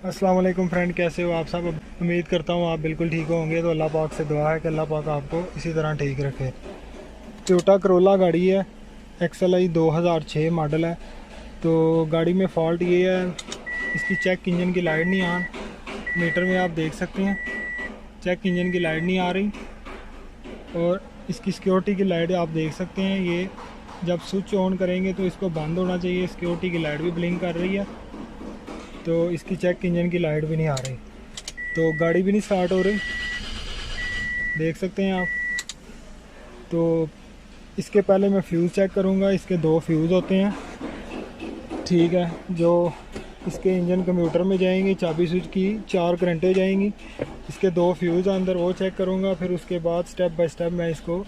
अस्सलाम वालेकुम फ्रेंड, कैसे हो आप सब। उम्मीद करता हूँ आप बिल्कुल ठीक होंगे। तो अल्लाह पाक से दुआ है कि अल्लाह पाक आपको इसी तरह ठीक रखे। टोयोटा करोला गाड़ी है, XLI 2006 मॉडल है। तो गाड़ी में फ़ॉल्ट ये है, इसकी चेक इंजन की लाइट नहीं ऑन। मीटर में आप देख सकते हैं चेक इंजन की लाइट नहीं आ रही। और इसकी सिक्योरिटी की लाइट आप देख सकते हैं, ये जब स्विच ऑन करेंगे तो इसको बंद होना चाहिए। सिक्योरिटी की लाइट भी ब्लिंक कर रही है, तो इसकी चेक इंजन की लाइट भी नहीं आ रही, तो गाड़ी भी नहीं स्टार्ट हो रही, देख सकते हैं आप। तो इसके पहले मैं फ्यूज़ चेक करूँगा। इसके दो फ्यूज़ होते हैं, ठीक है, जो इसके इंजन कंप्यूटर में जाएंगी। चाबी स्विच की 4 करंटें जाएंगी, इसके दो फ्यूज़ अंदर, वो चेक करूँगा। फिर उसके बाद स्टेप बाय स्टेप मैं इसको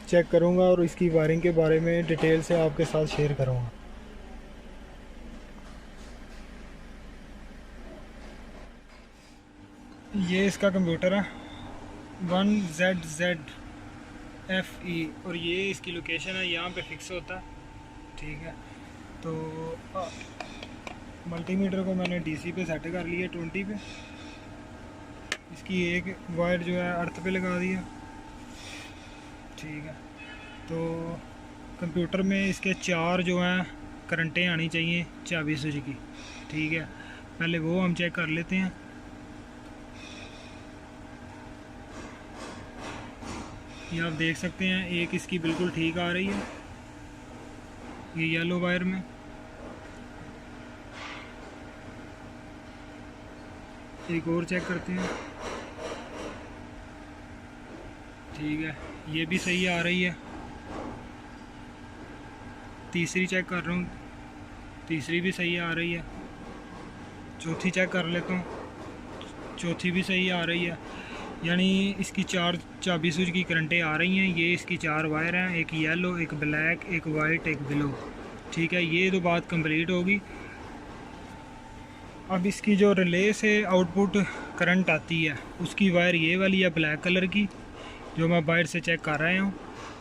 चेक करूँगा और इसकी वायरिंग के बारे में डिटेल से आपके साथ शेयर करूँगा। ये इसका कंप्यूटर है 1ZZFE, और ये इसकी लोकेशन है, यहाँ पे फिक्स होता है, ठीक है। तो मल्टीमीटर को मैंने DC पे सेट कर लिया 20 पे। इसकी एक वायर जो है अर्थ पे लगा दिया, ठीक है। तो कंप्यूटर में इसके 4 जो हैं करंटें आनी चाहिए चाबी स्विच की, ठीक है। पहले वो हम चेक कर लेते हैं। ये आप देख सकते हैं, एक इसकी बिल्कुल ठीक आ रही है, ये येलो वायर में। एक और चेक करते हैं, ठीक है, ये भी सही आ रही है। तीसरी चेक कर रहा हूँ, तीसरी भी सही आ रही है। चौथी चेक कर लेता हूँ, चौथी भी सही आ रही है। यानी इसकी 4 चाबी स्विच की करंटें आ रही हैं। ये इसकी 4 वायर हैं, एक येलो, एक ब्लैक, एक वाइट, एक ब्लू, ठीक है। ये तो बात कंप्लीट होगी। अब इसकी जो रिले से आउटपुट करंट आती है, उसकी वायर ये वाली है ब्लैक कलर की, जो मैं बाहर से चेक कर रहा हूँ,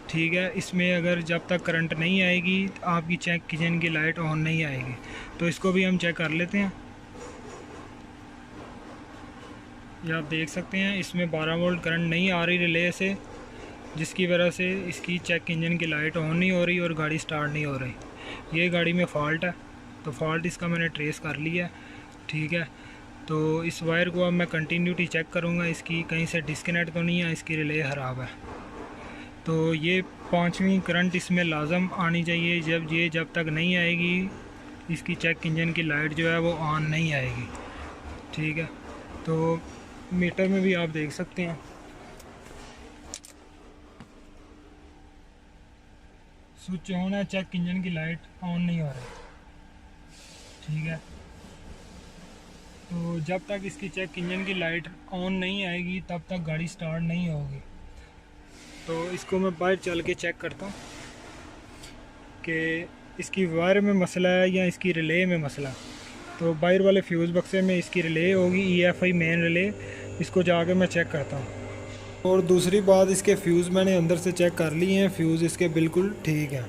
ठीक है। इसमें अगर जब तक करंट नहीं आएगी आपकी चेक इंजन की लाइट ऑन नहीं आएगी। तो इसको भी हम चेक कर लेते हैं। ये आप देख सकते हैं, इसमें 12 वोल्ट करंट नहीं आ रही रिले से, जिसकी वजह से इसकी चेक इंजन की लाइट ऑन नहीं हो रही और गाड़ी स्टार्ट नहीं हो रही। ये गाड़ी में फ़ॉल्ट है, तो फॉल्ट इसका मैंने ट्रेस कर लिया है, ठीक है। तो इस वायर को अब मैं कंटिन्यूटी चेक करूँगा, इसकी कहीं से डिस्कनेक्ट तो नहीं है, इसकी रिले ख़राब है। तो ये 5वीं करंट इसमें लाजम आनी चाहिए। जब तक नहीं आएगी इसकी चेक इंजन की लाइट जो है वो ऑन नहीं आएगी, ठीक है। तो मीटर में भी आप देख सकते हैं, स्विच ऑन है, चेक इंजन की लाइट ऑन नहीं हो रही, ठीक है। तो जब तक इसकी चेक इंजन की लाइट ऑन नहीं आएगी तब तक गाड़ी स्टार्ट नहीं होगी। तो इसको मैं बाहर चल के चेक करता हूँ कि इसकी वायर में मसला है या इसकी रिले में मसला। तो बाहर वाले फ्यूज़ बक्से में इसकी रिले होगी, EFI मेन रिले, इसको जाके मैं चेक करता हूँ। और दूसरी बात, इसके फ्यूज़ मैंने अंदर से चेक कर लिए हैं, फ्यूज़ इसके बिल्कुल ठीक हैं।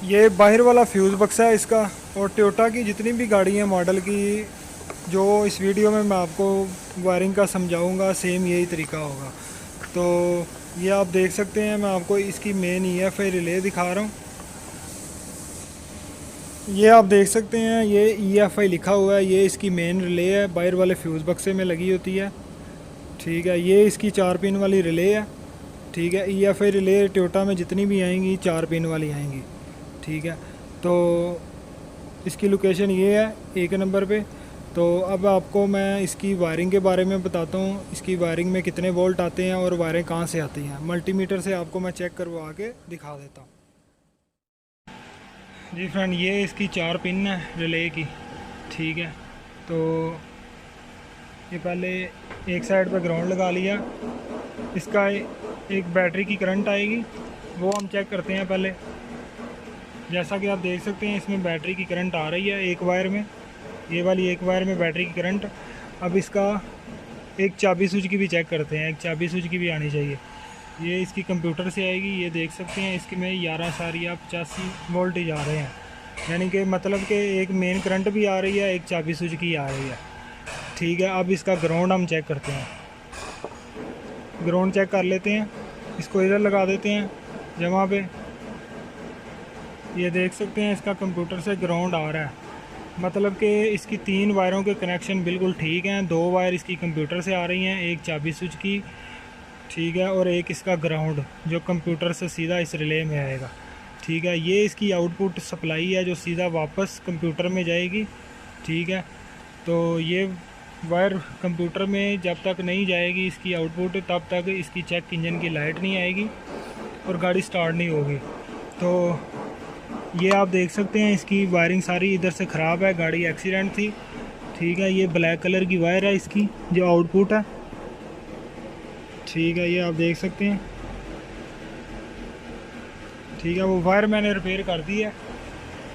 ये बाहर वाला फ्यूज़ बक्सा है इसका। और टोयोटा की जितनी भी गाड़ी हैं मॉडल की, जो इस वीडियो में मैं आपको वायरिंग का समझाऊंगा, सेम यही तरीका होगा। तो ये आप देख सकते हैं, मैं आपको इसकी मेन EFI रिले दिखा रहा हूँ। ये आप देख सकते हैं, ये EFI लिखा हुआ है, ये इसकी मेन रिले है, बाहर वाले फ्यूज़ बक्से में लगी होती है, ठीक है। ये इसकी 4 पिन वाली रिले है, ठीक है। EFI रिले टोयोटा में जितनी भी आएंगी 4 पिन वाली आएंगी, ठीक है। तो इसकी लोकेशन ये है 1 नंबर पे। तो अब आपको मैं इसकी वायरिंग के बारे में बताता हूँ, इसकी वायरिंग में कितने वोल्ट आते हैं और वायरें कहाँ से आती हैं। मल्टीमीटर से आपको मैं चेक करवा के दिखा देता हूँ। जी फ्रेंड, ये इसकी 4 पिन है रिले की, ठीक है। तो ये पहले एक साइड पे ग्राउंड लगा लिया, इसका एक बैटरी की करंट आएगी, वो हम चेक करते हैं पहले। जैसा कि आप देख सकते हैं, इसमें बैटरी की करंट आ रही है एक वायर में, ये वाली एक वायर में बैटरी की करंट। अब इसका एक चाबी स्विच की भी चेक करते हैं, एक चाबी स्विच की भी आनी चाहिए। ये इसकी कंप्यूटर से आएगी, ये देख सकते हैं, इसके में 11 85 वोल्टेज आ रहे हैं, यानी कि मतलब कि एक मेन करंट भी आ रही है, एक चाबी स्विच की आ रही है। ठीक है, अब इसका ग्राउंड हम चेक करते हैं। ग्राउंड चेक कर लेते हैं, इसको इधर लगा देते हैं जमा पे। ये देख सकते हैं इसका कंप्यूटर से ग्राउंड आ रहा है, मतलब कि इसकी 3 वायरों के कनेक्शन बिल्कुल ठीक हैं। 2 वायर इसकी कंप्यूटर से आ रही हैं, एक चाबी स्विच की, ठीक है, और एक इसका ग्राउंड जो कंप्यूटर से सीधा इस रिले में आएगा। ठीक है, ये इसकी आउटपुट सप्लाई है जो सीधा वापस कंप्यूटर में जाएगी। ठीक है, तो ये वायर कंप्यूटर में जब तक नहीं जाएगी इसकी आउटपुट, तब तक इसकी चेक इंजन की लाइट नहीं आएगी और गाड़ी स्टार्ट नहीं होगी। तो ये आप देख सकते हैं इसकी वायरिंग सारी इधर से ख़राब है, गाड़ी एक्सीडेंट थी। ठीक है, ये ब्लैक कलर की वायर है इसकी जो आउटपुट है। ठीक है, ये आप देख सकते हैं। ठीक है, वो वायर मैंने रिपेयर कर दी है।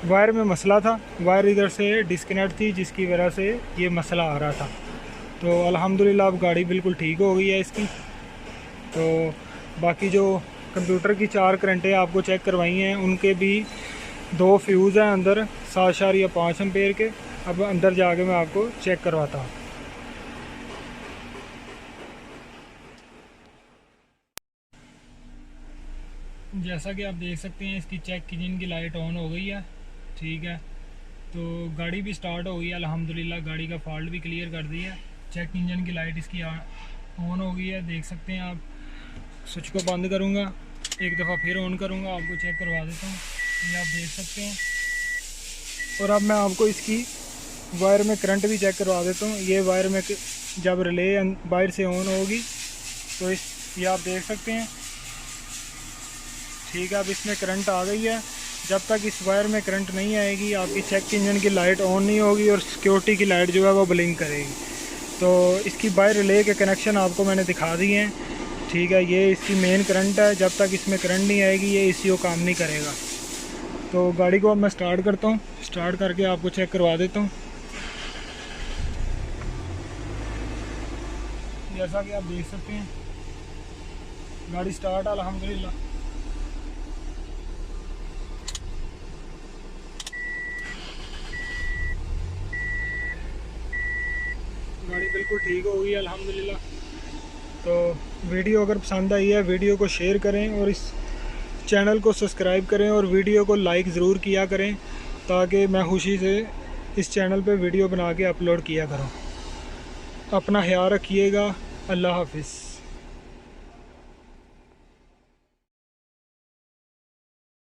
वायर में मसला था, वायर इधर से डिस्कनेक्ट थी जिसकी वजह से ये मसला आ रहा था। तो अल्हम्दुलिल्लाह अब गाड़ी बिल्कुल ठीक हो गई है इसकी। तो बाकी जो कंप्यूटर की 4 करंटें आपको चेक करवाई हैं उनके भी 2 फ्यूज़ हैं अंदर 7.5 एम्पेयर के। अब अंदर जाके मैं आपको चेक करवाता हूँ। जैसा कि आप देख सकते हैं इसकी चेक इंजन की लाइट ऑन हो गई है। ठीक है, तो गाड़ी भी स्टार्ट हो गई है अल्हम्दुलिल्लाह। गाड़ी का फॉल्ट भी क्लियर कर दिया है। चेक इंजन की लाइट इसकी ऑन हो गई है, देख सकते हैं आप। स्विच को बंद करूँगा, एक दफ़ा फिर ऑन करूँगा, आपको चेक करवा देता हूँ। ये आप देख सकते हैं। और अब मैं आपको इसकी वायर में करंट भी चेक करवा देता हूँ। ये वायर में जब रिले बाहर से ऑन होगी तो ये आप देख सकते हैं। ठीक है, अब इसमें करंट आ गई है। जब तक इस वायर में करंट नहीं आएगी आपकी चेक इंजन की लाइट ऑन नहीं होगी और सिक्योरिटी की लाइट जो है वो ब्लिंक करेगी। तो इसकी बाहर रिले के कनेक्शन आपको मैंने दिखा दिए हैं। ठीक है, ये इसकी मेन करंट है। जब तक इसमें करंट नहीं आएगी ये ECU काम नहीं करेगा। तो गाड़ी को अब मैं स्टार्ट करता हूँ, स्टार्ट करके आपको चेक करवा देता हूँ। जैसा कि आप देख सकते हैं गाड़ी स्टार्ट अल्हम्दुलिल्लाह। गाड़ी बिल्कुल ठीक हो गई है अल्हम्दुलिल्लाह। तो वीडियो अगर पसंद आई है वीडियो को शेयर करें और इस चैनल को सब्सक्राइब करें और वीडियो को लाइक ज़रूर किया करें ताकि मैं खुशी से इस चैनल पे वीडियो बना के अपलोड किया करूं। अपना ख्याल रखिएगा। अल्लाह हाफिज़।